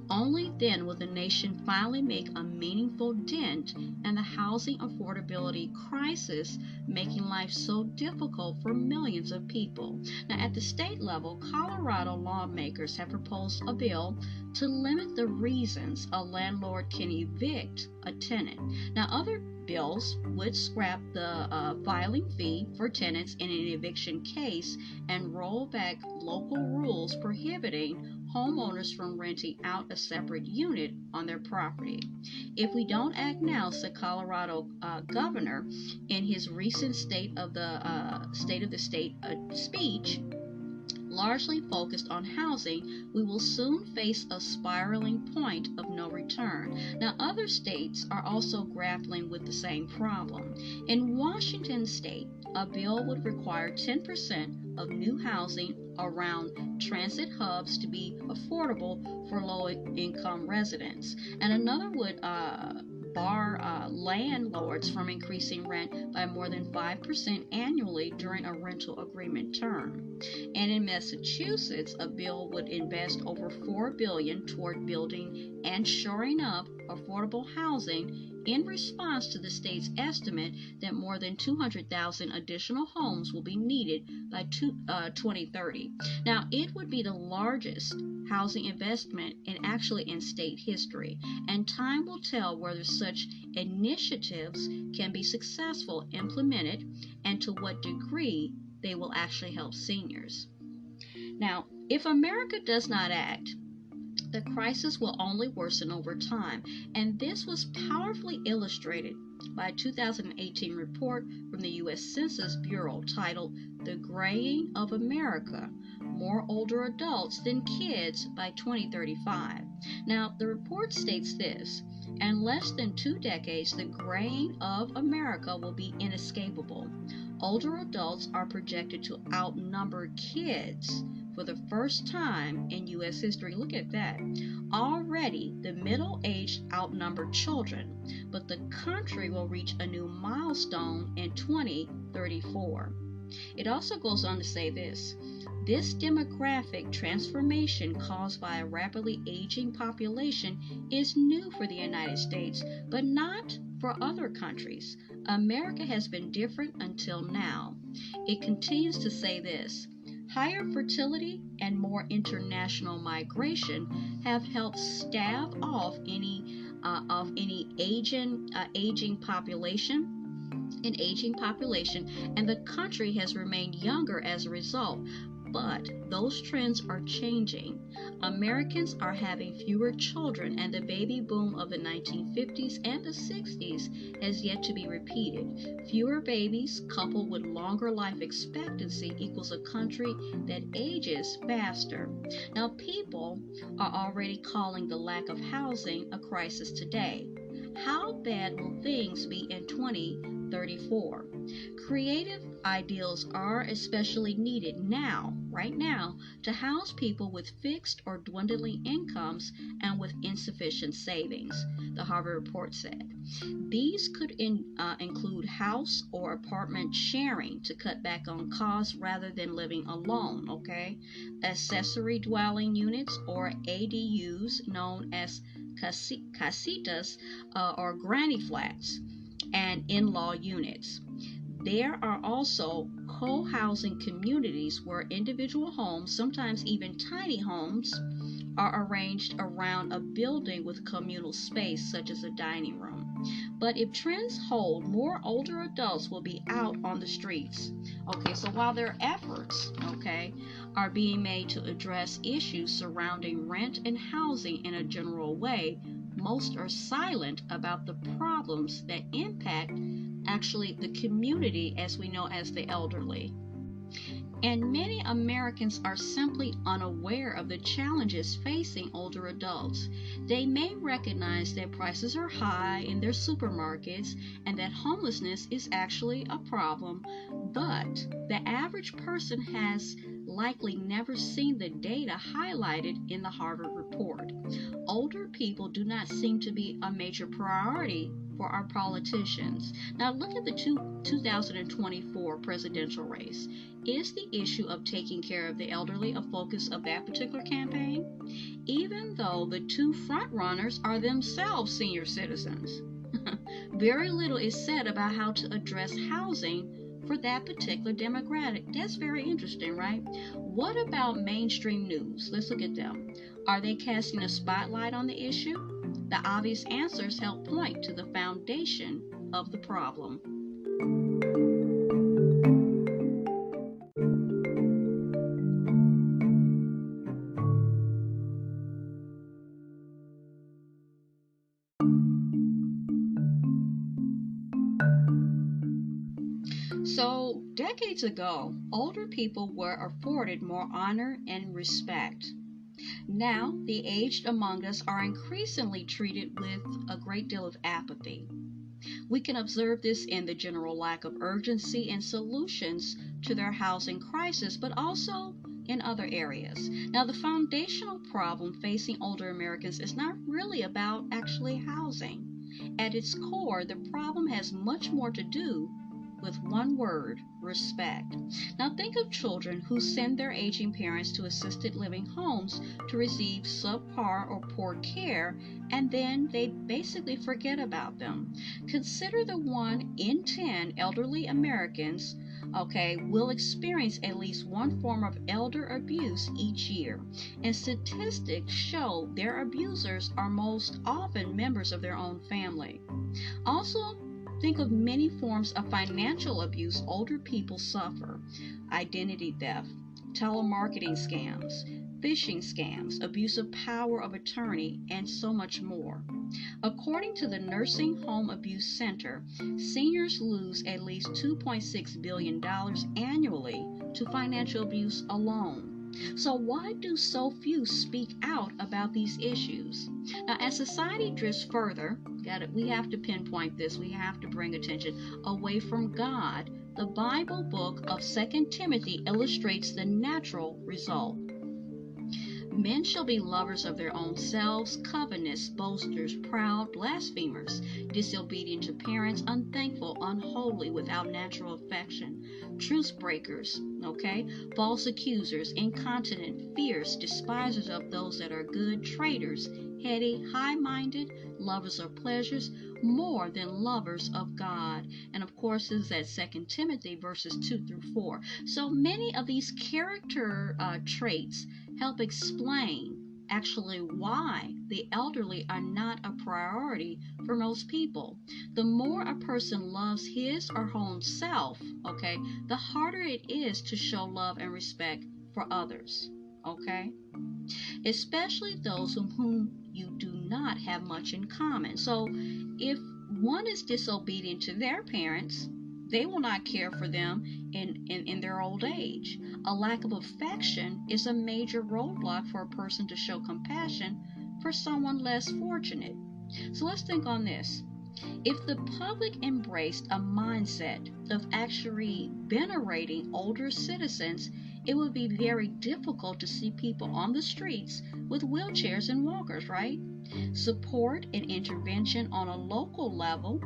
Only then will the nation finally make a meaningful dent in the housing affordability crisis, making life so difficult for millions of people. Now, at the state level, Colorado lawmakers have proposed a bill to limit the reasons a landlord can evict a tenant. Now, other bills would scrap the filing fee for tenants in an eviction case and roll back local rules prohibiting homeowners from renting out a separate unit on their property. If we don't act now, said Colorado governor in his recent State of the State speech, largely focused on housing, we will soon face a spiraling point of no return. Now, other states are also grappling with the same problem. In Washington state, a bill would require 10% of new housing around transit hubs to be affordable for low-income residents, and another would bar landlords from increasing rent by more than 5% annually during a rental agreement term. And in Massachusetts, a bill would invest over $4 billion toward building and shoring up affordable housing in response to the state's estimate that more than 200,000 additional homes will be needed by 2030. Now, it would be the largest housing investment in state history, and time will tell whether such initiatives can be successful implemented and to what degree they will actually help seniors. Now, if America does not act, the crisis will only worsen over time, and this was powerfully illustrated by a 2018 report from the U.S. Census Bureau titled "The Graying of America: More Older Adults Than Kids by 2035." Now, the report states this: in less than 2 decades, the graying of America will be inescapable. Older adults are projected to outnumber kids for the first time in U.S. history. Look at that. Already, the middle-aged outnumber children, but the country will reach a new milestone in 2034. It also goes on to say this: this demographic transformation caused by a rapidly aging population is new for the United States, but not for other countries. America has been different until now. It continues to say this: higher fertility and more international migration have helped stave off any aging population, and the country has remained younger as a result. But those trends are changing. Americans are having fewer children, and the baby boom of the 1950s and the 60s has yet to be repeated. Fewer babies coupled with longer life expectancy equals a country that ages faster. Now, people are already calling the lack of housing a crisis today. How bad will things be in 2034? Creative ideals are especially needed now, right now, to house people with fixed or dwindling incomes and with insufficient savings, the Harvard report said. These could include house or apartment sharing to cut back on costs rather than living alone, okay? Accessory dwelling units, or ADUs, known as casitas or granny flats, and in-law units. There are also co-housing communities where individual homes, sometimes even tiny homes, are arranged around a building with communal space, such as a dining room. But if trends hold, more older adults will be out on the streets. Okay, so while there are efforts, are being made to address issues surrounding rent and housing in a general way, most are silent about the problems that impact the community as we know as the elderly. And many Americans are simply unaware of the challenges facing older adults. They may recognize that prices are high in their supermarkets and that homelessness is actually a problem, but the average person has likely never seen the data highlighted in the Harvard report. Older people do not seem to be a major priority for our politicians. Now look at the 2024 presidential race. Is the issue of taking care of the elderly a focus of that particular campaign? Even though the two front runners are themselves senior citizens. Very little is said about how to address housing for that particular demographic. That's very interesting, right? What about mainstream news? Let's look at them. Are they casting a spotlight on the issue? The obvious answers help point to the foundation of the problem. So, decades ago, older people were afforded more honor and respect. Now, the aged among us are increasingly treated with a great deal of apathy. We can observe this in the general lack of urgency and solutions to their housing crisis, but also in other areas. Now, the foundational problem facing older Americans is not really about actually housing. At its core, the problem has much more to do with one word: respect. Now think of children who send their aging parents to assisted living homes to receive subpar or poor care, and then they basically forget about them. Consider the 1 in 10 elderly Americans, will experience at least one form of elder abuse each year. And statistics show their abusers are most often members of their own family. Also, think of many forms of financial abuse older people suffer: identity theft, telemarketing scams, phishing scams, abuse of power of attorney, and so much more. According to the Nursing Home Abuse Center, seniors lose at least $2.6 billion annually to financial abuse alone. So why do so few speak out about these issues? Now, as society drifts further, we have to pinpoint this, we have to bring attention away from God. The Bible book of 2 Timothy illustrates the natural result. Men shall be lovers of their own selves, covetous, boasters, proud, blasphemers, disobedient to parents, unthankful, unholy, without natural affection, truce breakers, false accusers, incontinent, fierce, despisers of those that are good, traitors, heady, high-minded, lovers of pleasures more than lovers of God. And of course, this is at 2 Timothy verses 2 through 4. So many of these character traits help explain actually why the elderly are not a priority for most people. The more a person loves his or her own self, the harder it is to show love and respect for others, especially those with whom you do not have much in common. So if one is disobedient to their parents, they will not care for them in their old age. A lack of affection is a major roadblock for a person to show compassion for someone less fortunate. So let's think on this. If the public embraced a mindset of actually venerating older citizens, it would be very difficult to see people on the streets with wheelchairs and walkers, right? Support and intervention on a local level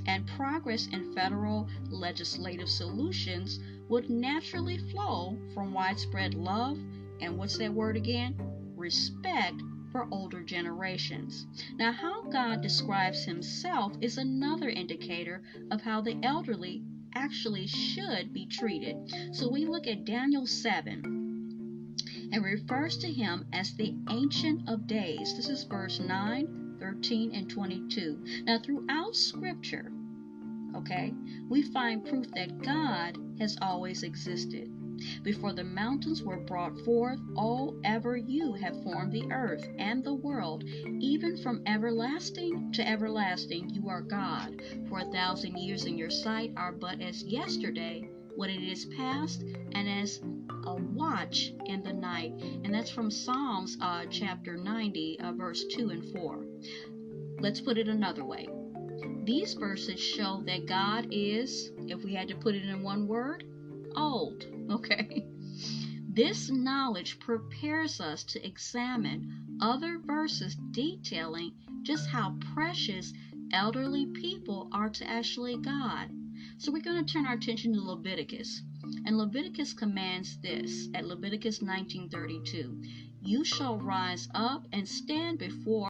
and progress in federal legislative solutions would naturally flow from widespread love and what's that word again? Respect for older generations. Now, how God describes himself is another indicator of how the elderly actually should be treated. So we look at Daniel 7 and refers to him as the Ancient of Days. This is verse 9, 13, and 22. Now, throughout Scripture, we find proof that God has always existed. Before the mountains were brought forth, ever you have formed the earth and the world. Even from everlasting to everlasting, you are God. For 1,000 years in your sight are but as yesterday, when it is past, and as a watch in the night. And that's from Psalms chapter 90, verse 2 and 4. Let's put it another way. These verses show that God is, if we had to put it in one word, old. This knowledge prepares us to examine other verses detailing just how precious elderly people are to actually God. So we're going to turn our attention to Leviticus. And Leviticus commands this at Leviticus 19:32. You shall rise up and stand before